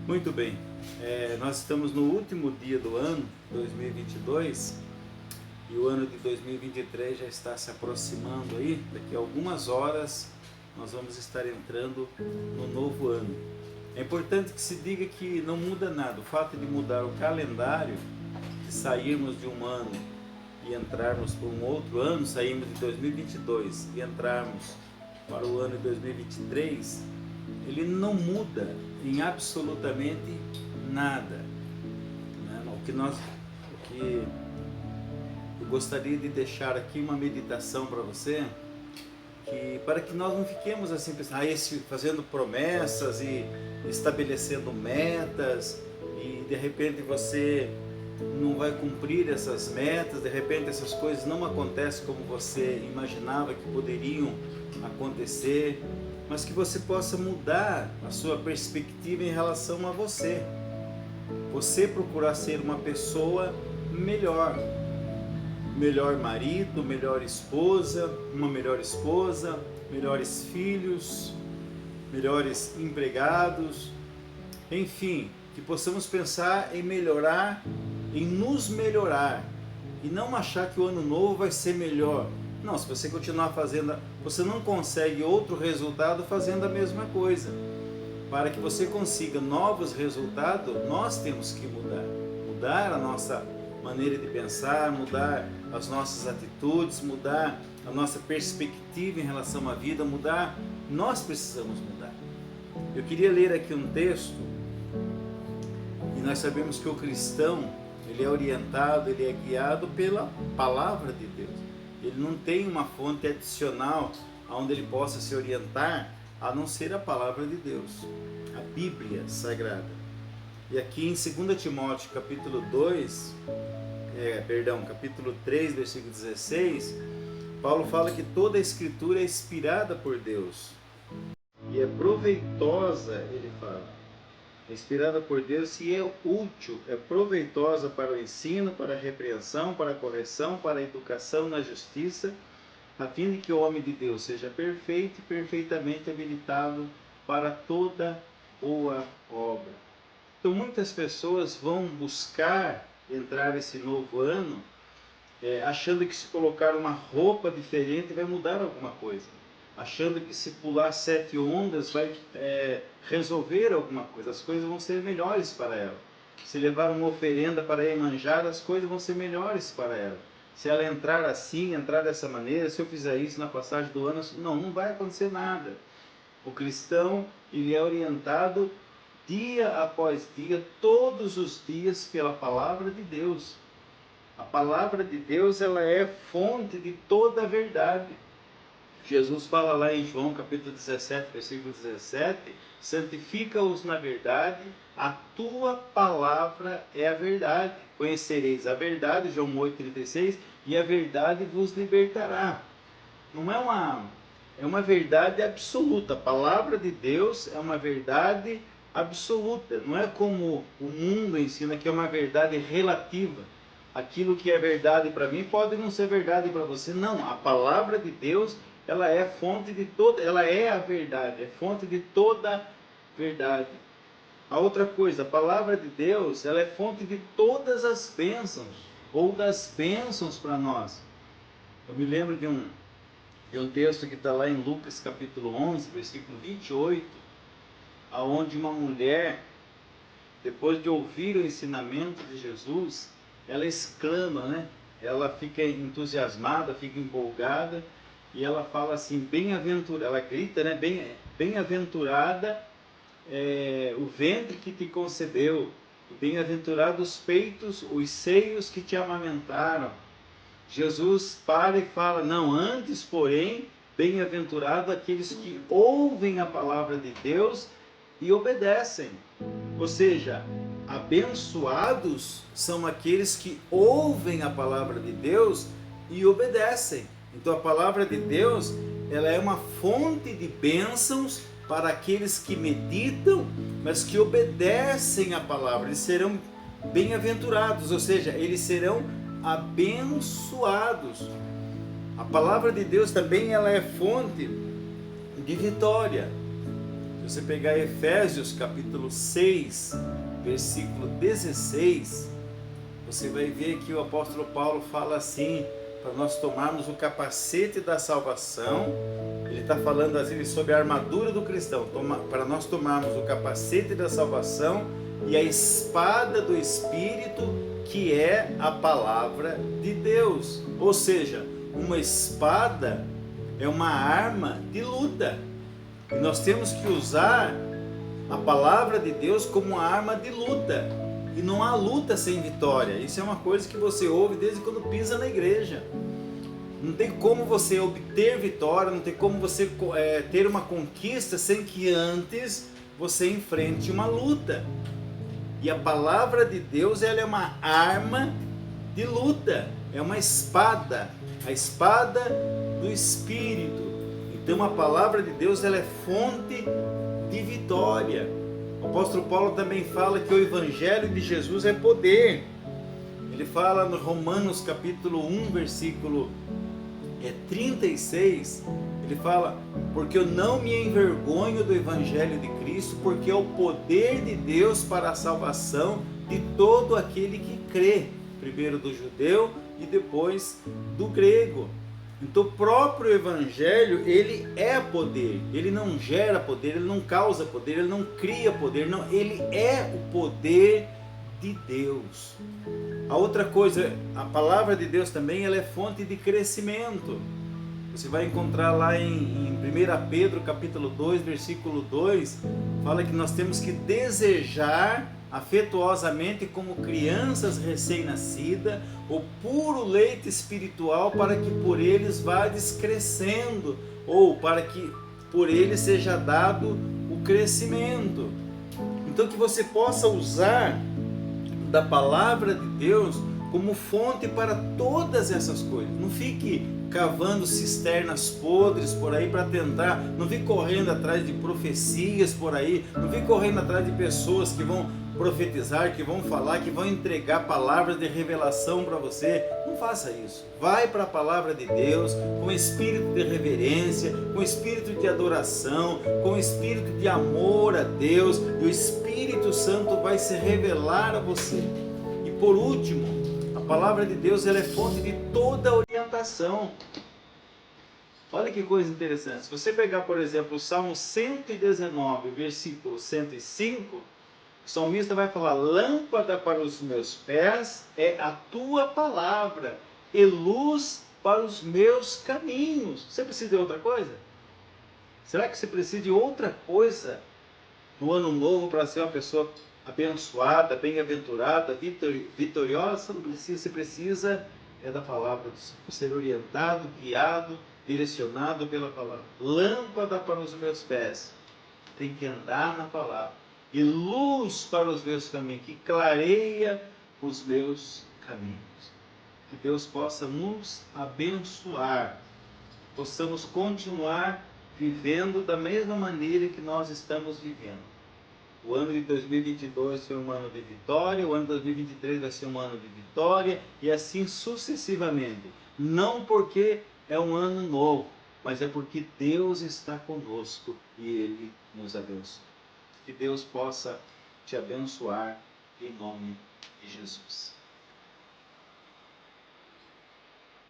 Muito bem, nós estamos no último dia do ano 2022 e o ano de 2023 já está se aproximando aí. Daqui a algumas horas nós vamos estar entrando no novo ano. É importante que se diga que não muda nada. O fato de mudar o calendário, de sairmos de um ano e entrarmos para um outro ano, saímos de 2022 e entrarmos para o ano de 2023, ele não muda em absolutamente nada, né? O que eu gostaria de deixar aqui uma meditação para você, para que nós não fiquemos assim fazendo promessas e estabelecendo metas e de repente você não vai cumprir essas metas, de repente essas coisas não acontecem como você imaginava que poderiam acontecer, mas que você possa mudar a sua perspectiva em relação a você. Você procurar ser uma pessoa melhor, melhor marido, melhor esposa, uma melhor esposa, melhores filhos, melhores empregados, enfim, que possamos pensar em melhorar, em nos melhorar e não achar que o ano novo vai ser melhor. Não, se você continuar fazendo, você não consegue outro resultado fazendo a mesma coisa. Para que você consiga novos resultados, nós temos que mudar a nossa maneira de pensar, mudar as nossas atitudes, mudar a nossa perspectiva em relação à vida, nós precisamos mudar. Eu queria ler aqui um texto, e nós sabemos que o cristão, ele é orientado, ele é guiado pela palavra de Deus. Ele não tem uma fonte adicional onde ele possa se orientar, a não ser a palavra de Deus, a Bíblia Sagrada. E aqui em 2 Timóteo capítulo 3, versículo 16, Paulo fala que toda a Escritura é inspirada por Deus e é proveitosa, ele fala, é inspirada por Deus e é útil, é proveitosa para o ensino, para a repreensão, para a correção, para a educação na justiça, a fim de que o homem de Deus seja perfeito e perfeitamente habilitado para toda boa obra. Então muitas pessoas vão buscar entrar nesse novo ano achando que se colocar uma roupa diferente vai mudar alguma coisa, achando que se pular 7 ondas vai resolver alguma coisa, as coisas vão ser melhores para ela. Se levar uma oferenda para Iemanjá, as coisas vão ser melhores para ela. Se ela entrar assim, entrar dessa maneira, se eu fizer isso na passagem do ano, não vai acontecer nada. O cristão, ele é orientado dia após dia, todos os dias, pela palavra de Deus. A palavra de Deus, ela é fonte de toda a verdade. Jesus fala lá em João capítulo 17, versículo 17, santifica-os na verdade, a tua palavra é a verdade. Conhecereis a verdade, João 8,36, e a verdade vos libertará. Não é uma verdade absoluta. A palavra de Deus é uma verdade absoluta. Não é como o mundo ensina que é uma verdade relativa. Aquilo que é verdade para mim pode não ser verdade para você. Não, a palavra de Deus, ela é fonte de toda, ela é a verdade, é fonte de toda verdade. A outra coisa, a palavra de Deus, ela é fonte de todas as bênçãos, ou das bênçãos para nós. Eu me lembro de um texto que está lá em Lucas capítulo 11, versículo 28, aonde uma mulher, depois de ouvir o ensinamento de Jesus, ela exclama, né? Ela fica entusiasmada, fica empolgada, e ela fala assim, bem-aventurada, ela grita, né? Bem-aventurada o ventre que te concebeu, bem-aventurados os peitos, os seios que te amamentaram. Jesus para e fala, não, antes, porém, bem-aventurado aqueles que ouvem a palavra de Deus e obedecem. Ou seja, abençoados são aqueles que ouvem a palavra de Deus e obedecem. Então a palavra de Deus, ela é uma fonte de bênçãos para aqueles que meditam, mas que obedecem a palavra. Eles serão bem-aventurados, ou seja, eles serão abençoados. A palavra de Deus também ela é fonte de vitória. Se você pegar Efésios capítulo 6, versículo 16, você vai ver que o apóstolo Paulo fala assim, para nós tomarmos o capacete da salvação. Ele está falando assim sobre a armadura do cristão, para nós tomarmos o capacete da salvação e a espada do Espírito, que é a palavra de Deus. Ou seja, uma espada é uma arma de luta. E nós temos que usar a palavra de Deus como uma arma de luta. E não há luta sem vitória. Isso é uma coisa que você ouve desde quando pisa na igreja. Não tem como você obter vitória, não tem como você ter uma conquista sem que antes você enfrente uma luta. E a palavra de Deus, ela é uma arma de luta, é uma espada, a espada do Espírito. Então a palavra de Deus, ela é fonte de vitória. O apóstolo Paulo também fala que o evangelho de Jesus é poder. Ele fala no Romanos capítulo 1, versículo 36, ele fala: porque eu não me envergonho do evangelho de Cristo, porque é o poder de Deus para a salvação de todo aquele que crê, primeiro do judeu e depois do grego. Então o próprio evangelho, ele é poder, ele não gera poder, ele não causa poder, ele não cria poder, não, ele é o poder de Deus. A outra coisa, a palavra de Deus também, ela é fonte de crescimento. Você vai encontrar lá em 1 Pedro capítulo 2, versículo 2, fala que nós temos que desejar afetuosamente como crianças recém-nascidas o puro leite espiritual, para que por eles vades crescendo, ou para que por eles seja dado o crescimento. Então que você possa usar da palavra de Deus como fonte para todas essas coisas. Não fique cavando cisternas podres por aí para tentar, não fique correndo atrás de profecias por aí, não fique correndo atrás de pessoas que vão profetizar, que vão falar, que vão entregar palavras de revelação para você. Não faça isso. Vai para a palavra de Deus com espírito de reverência, com espírito de adoração, com espírito de amor a Deus, e o Espírito Santo vai se revelar a você. E por último, a palavra de Deus, ela é fonte de toda orientação. Olha que coisa interessante. Se você pegar, por exemplo, o Salmo 119, versículo 105, o salmista vai falar: lâmpada para os meus pés é a tua palavra e luz para os meus caminhos. Você precisa de outra coisa? Será que você precisa de outra coisa no ano novo para ser uma pessoa abençoada, bem-aventurada, vitoriosa? Não precisa. Você precisa da palavra do Senhor, ser orientado, guiado, direcionado pela palavra. Lâmpada para os meus pés, tem que andar na palavra, e luz para os meus caminhos, que clareia os meus caminhos. Que Deus possa nos abençoar, possamos continuar vivendo da mesma maneira que nós estamos vivendo. O ano de 2022 foi um ano de vitória, o ano de 2023 vai ser um ano de vitória, e assim sucessivamente. Não porque é um ano novo, mas é porque Deus está conosco e Ele nos abençoa. Que Deus possa te abençoar em nome de Jesus.